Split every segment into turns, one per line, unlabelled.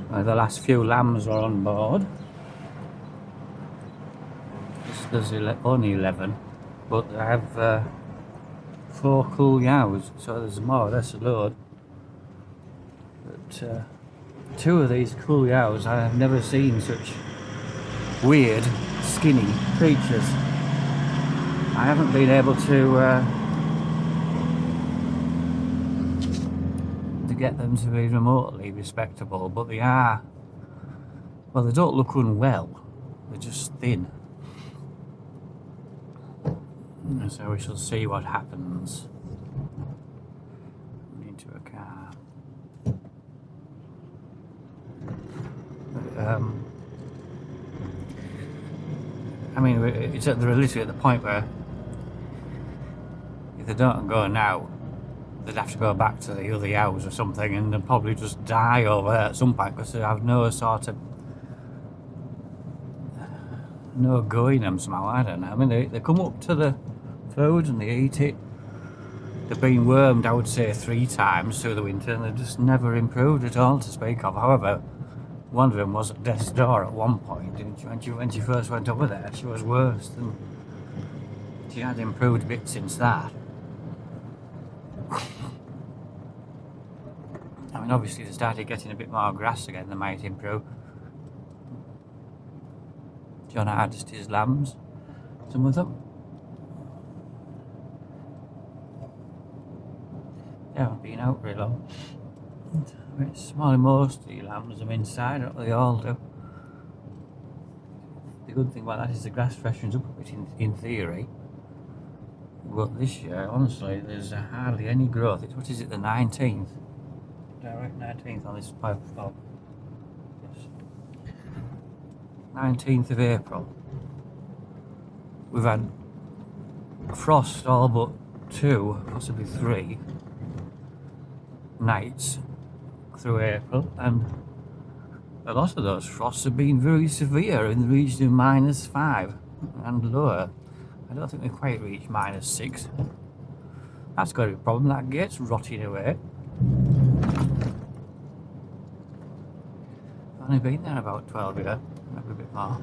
The last few lambs are on board. There's only 11, but I have 4 cull ewes, so there's more or less a load. But 2 of these cull ewes, I have never seen such weird, skinny creatures. I haven't been able to get them to be remotely respectable, but they are, well, they don't look unwell, they're just thin. So we shall see what happens. Into a car. But, I mean, they're literally at the point where if they don't go now, they'd have to go back to the other ewes or something, and they'll probably just die over there at some point because they have no sort of no go in them somehow. I don't know. I mean, they come up to the food and they eat it. They've been wormed, I would say, 3 times through the winter, and they've just never improved at all to speak of. However, one of them was at death's door at one point, and when she first went over there, she was worse than she had improved a bit since that. I mean, obviously, if they started getting a bit more grass again, they might improve. John harvested his lambs, some of them. They haven't been out very long. It's small, most of the lambs are inside, don't they all do? The good thing about that is the grass freshens up a bit in theory. But this year, honestly, there's hardly any growth. What is it, the 19th? Direct 19th on this pipe of yes. 19th of April. We've had frost all but 2, possibly 3 nights through April, and a lot of those frosts have been very severe in the region of -5 and lower. I don't think they quite reach -6. That's got to be a problem. That gate's rotting away. I've only been there about 12 years, maybe a bit more.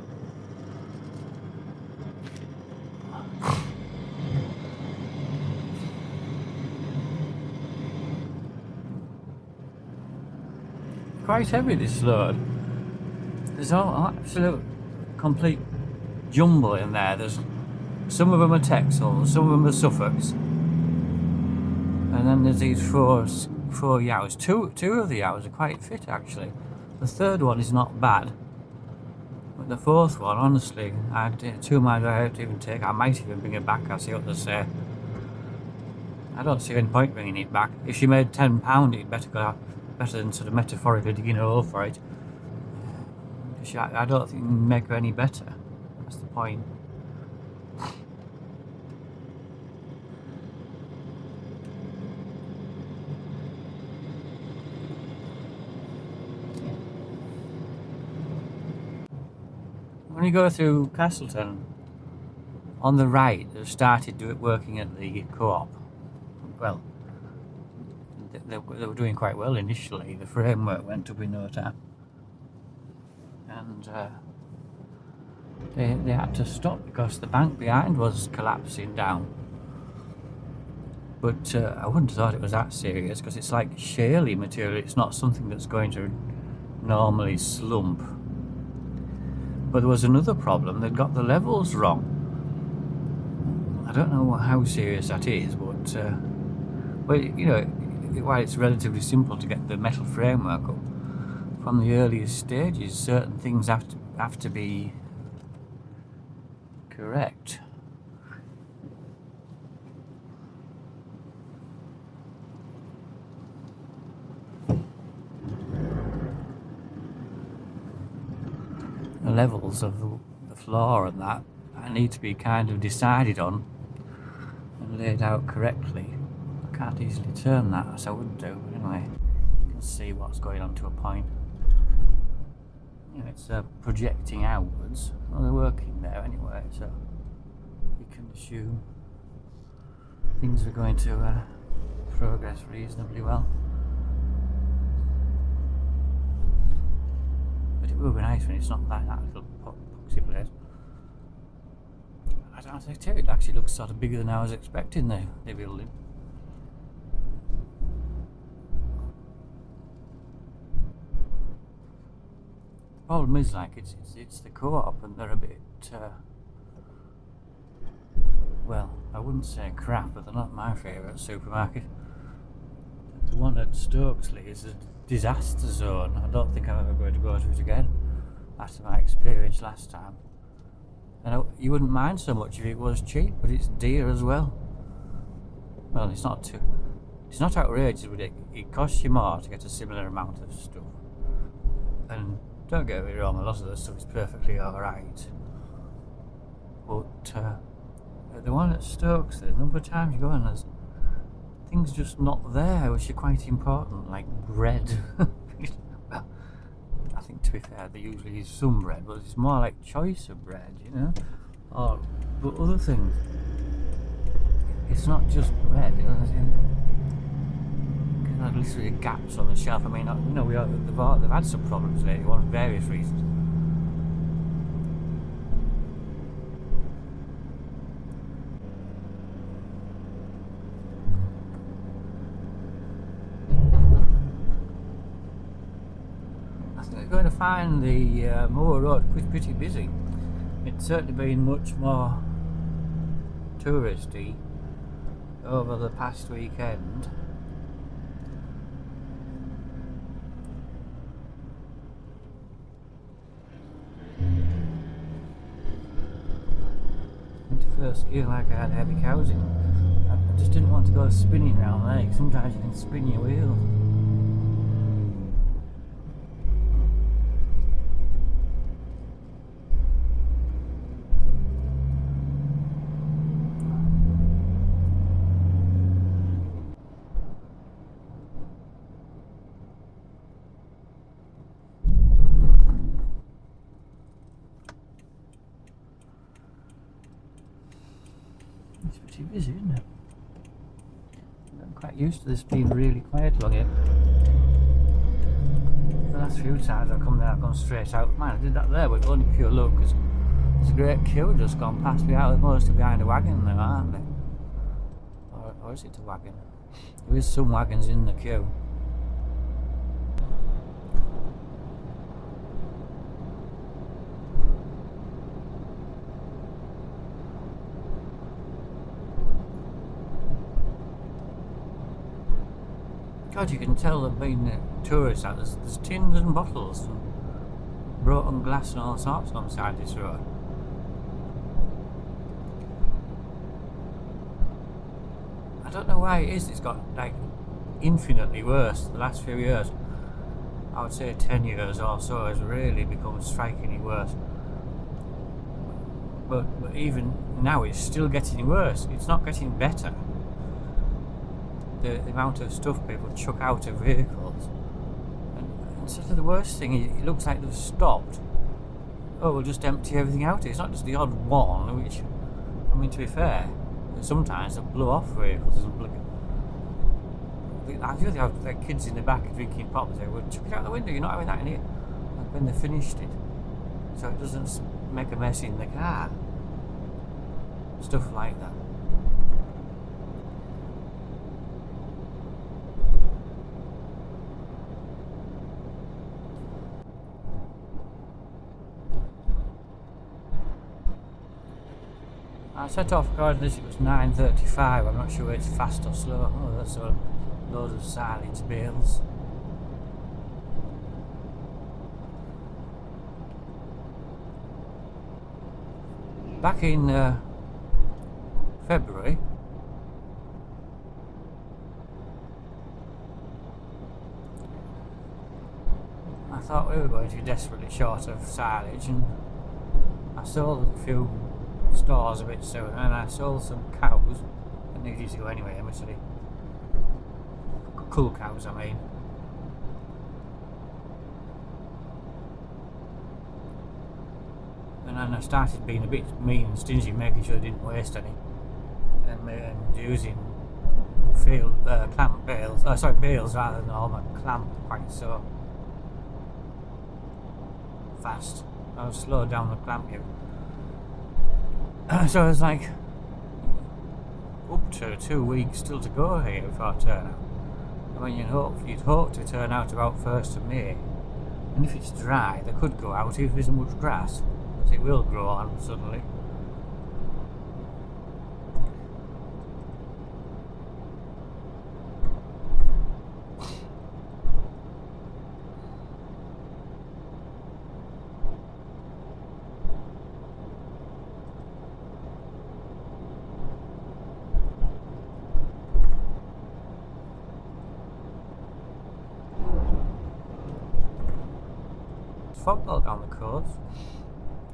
Quite heavy, this load. There's all absolute complete jumble in there. There's some of them are Texels, some of them are Suffolks, and then there's these four ewes. Two of the ewes are quite fit actually. The third one is not bad, but the fourth one, honestly, I had 2 miles I had to even take. I might even bring it back. I'll see what they say. I don't see any point bringing it back. If she made £10, it'd better go out. Better than sort of metaphorically digging a hole for it. I don't think it can make her any better. That's the point. When you go through Castleton, on the right, they've started working at the co-op. Well, they were doing quite well initially. The framework went up in no time, and they had to stop because the bank behind was collapsing down. But I wouldn't have thought it was that serious because it's like shaly material. It's not something that's going to normally slump. But there was another problem. They'd got the levels wrong. I don't know how serious that is, but well, you know, while it's relatively simple to get the metal framework up, from the earliest stages, certain things have to be correct. The levels of the floor and that need to be kind of decided on and laid out correctly. I can't easily turn that as I would do, but anyway, you can see what's going on to a point. You know, it's projecting outwards. Well, they're working there anyway, so you can assume things are going to progress reasonably well. It will be nice when it's not like that little poxy place. I don't think it actually looks sort of bigger than I was expecting the building. The problem is, like, it's the co-op, and they're a bit well, I wouldn't say crap, but they're not my favourite supermarket. The one at Stokesley is a disaster zone. I don't think I'm ever going to go to it again after my experience last time. And you wouldn't mind so much if it was cheap, but it's dear as well. Well, it's not outrageous, but it costs you more to get a similar amount of stuff. And don't get me wrong, a lot of the stuff is perfectly alright. But the one at Stokes, the number of times you go and there's things just not there, which are quite important, like bread. Well, I think, to be fair, they usually use some bread, but it's more like choice of bread, you know? But other things, it's not just bread, you know? There's literally gaps on the shelf. I mean, you know, they've had some problems lately, for various reasons. Going to find the Moor Road pretty busy. It's certainly been much more touristy over the past weekend. Into first gear like I had heavy cows in. I just didn't want to go spinning around there. Sometimes you can spin your wheels. It's pretty busy, isn't it? I'm quite used to this being really quiet along here. The last few times I've come there, I've gone straight out. Man, I did that there, but it was only pure luck because there's a great queue just gone past me out. They're mostly behind a wagon now, aren't they? Or is it a wagon? There is some wagons in the queue. God, you can tell there've been tourists out. There's tins and bottles and broken glass and all sorts on the side of this road. I don't know why it is. It's got like infinitely worse the last few years. I would say 10 years or so has really become strikingly worse. But even now it's still getting worse. It's not getting better. The amount of stuff people chuck out of vehicles, and sort of the worst thing, it looks like they've stopped. Oh, we'll just empty everything out. It's not just the odd one, which, I mean, to be fair, sometimes they blow off vehicles. I feel they have their kids in the back drinking pop. They say, well, chuck it out the window, you're not having that in here. Like when they finished it, so it doesn't make a mess in the car. Stuff like that. I set off recording this, it was 9:35, I'm not sure it's fast or slow. Oh, there's a load of silage bales. Back in February, I thought we were going to be desperately short of silage, and I sold a few stores a bit soon, and I sold some cows that needed to go anyway, admittedly. Cull cows, I mean. And then I started being a bit mean and stingy, making sure I didn't waste any, and using field clamp bales, bales rather than all my clamp, quite so. fast. I was slowed down the clamp gear. So I was like, up to 2 weeks still to go here before I turn out. I mean, you'd hope to turn out about 1st of May. And if it's dry, they could go out if there isn't much grass, because it will grow on suddenly. Fog belt down the coast.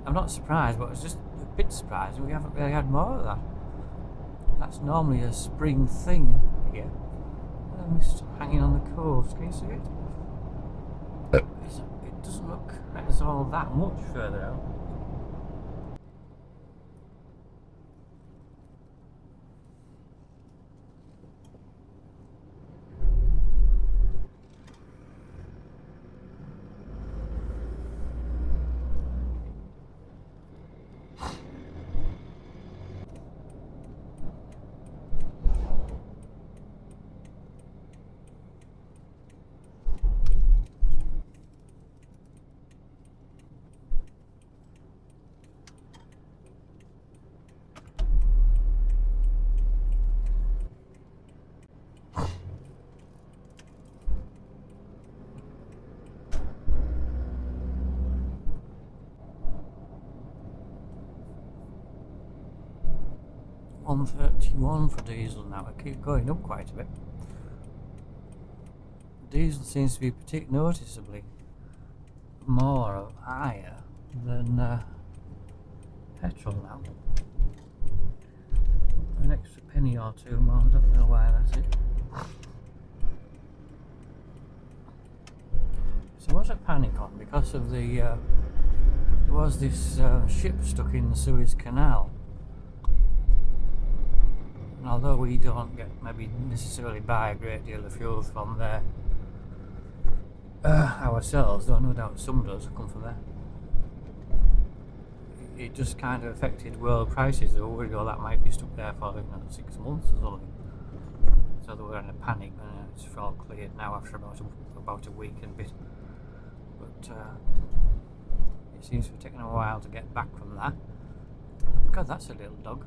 I'm not surprised, but I was just a bit surprised we haven't really had more of that. That's normally a spring thing here. Mist hanging on the coast, can you see it? It doesn't look like it's all that much further out. $1.31 for diesel now. I keep going up quite a bit. Diesel seems to be noticeably more higher than petrol now. An extra penny or two more. I don't know why that's it. So what's a panic on? Because of the there was this ship stuck in the Suez Canal. And although we don't maybe necessarily buy a great deal of fuel from there ourselves, though no doubt some does come from there, it just kind of affected world prices. They were worried that might be stuck there for 6 months or something. So they were in a panic, and it's all cleared now after about a week and a bit. But it seems to have taken a while to get back from that. God, that's a little dog.